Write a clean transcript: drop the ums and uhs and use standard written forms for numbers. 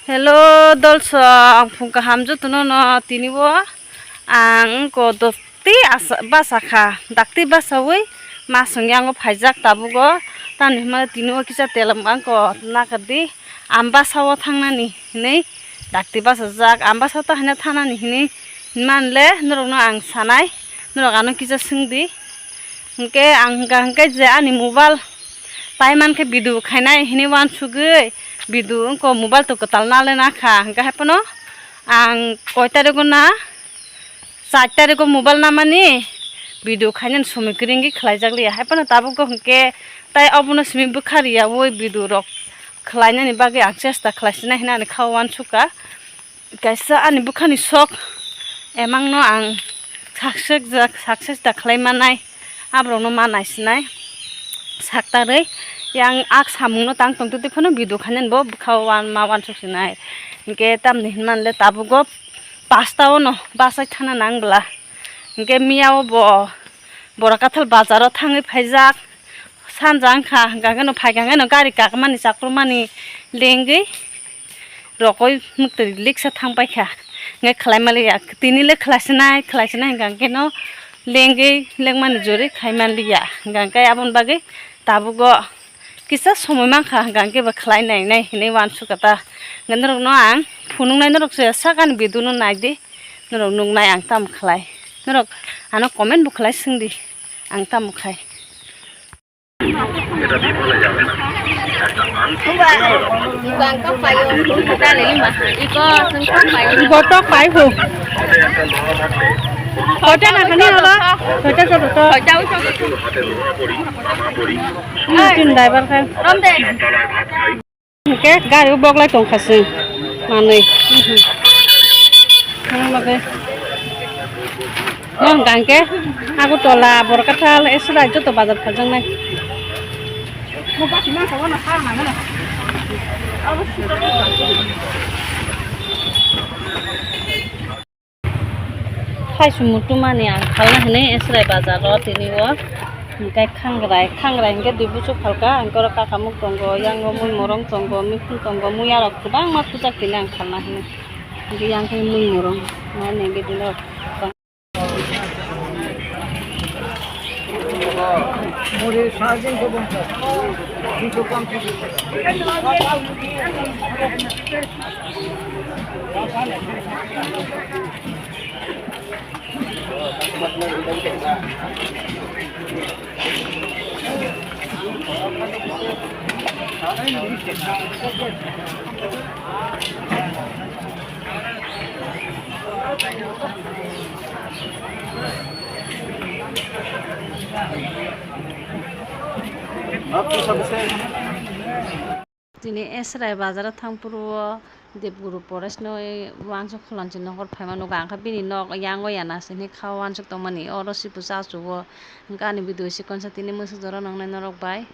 Hello, dolso ang phungka hamju tuno no tinibo ang ko dotti basakha dakti basawi masung yang phaijak tabugo tani ma tinibo kisa telam ang ko nakadi ambasawo thangnani nei dakti basajak ambasaw ta hina thanani hini manle norokno ang sanai norokano kisa singdi hingke ang hingke je ani mobile paimanai bidu khainai hini wan sugui bidu ko mobile to katal nale na kha hingka hapano ang koitare ko na 4 tare ko mobile na mani bidu khainen somikringi khlaijagli hapano tabu ko hingke tai obuno simi bukhariya oi bidu rok khlainani bagi ang chesta khlaisina hina ni khawan suka kaisa ani bukhani sok emangno ang success da khlaimanai abrongno manaisinai saktare yang ak samungno tang tongtu phono bidu khanen bo khawan mawan susinai hingke tamni hinmanle tabugo pastao no basai thana nangbla hingke miao bo borakathal bazaro thangi phaijak sanjang kha gagano phaigangano gari kakmani chakrumani lengi rokoi mukti liksa thangpai kha nge khlaimali tinile khlasina gangkeno lengi lengmani jori khaimanliya gangkai abon bagi tabugo kisa somoi mangkha gangke ba khlainai nai hinai wan sukata ngendrok no ang phunung nai norok se sakan bidunu naidi norok nungnai ang tam khlai norok ano comment bu khlai singdi ang tam khai gotok pai hu hotel na khani halo hotel to tin driver kha rom de ke gari bok lai tong khasi manei lage no gangke aku tola borkathal esra joto bazar khajang nai khai sumutu mani ang khalna hne esrai bazar ro tiniwo hingkai khangrai hingke dibuchu khalka angkor kakamuk tongo yango mui morong tongo mikhu tongo muyarok kubang ma pujak tini ang khalna hne hingke yangkai mui morong mani hingke dinok muri sajin ko bonta dito kam tini esrai bazar thangpuro debguru poreshno wangsuk khulanchi nokor phaimano gangkha bini nok yango yana sini khawansuk tongmani oro sipu chachugo gani bidu sikonsa tini musuk jora nangnai norok bai.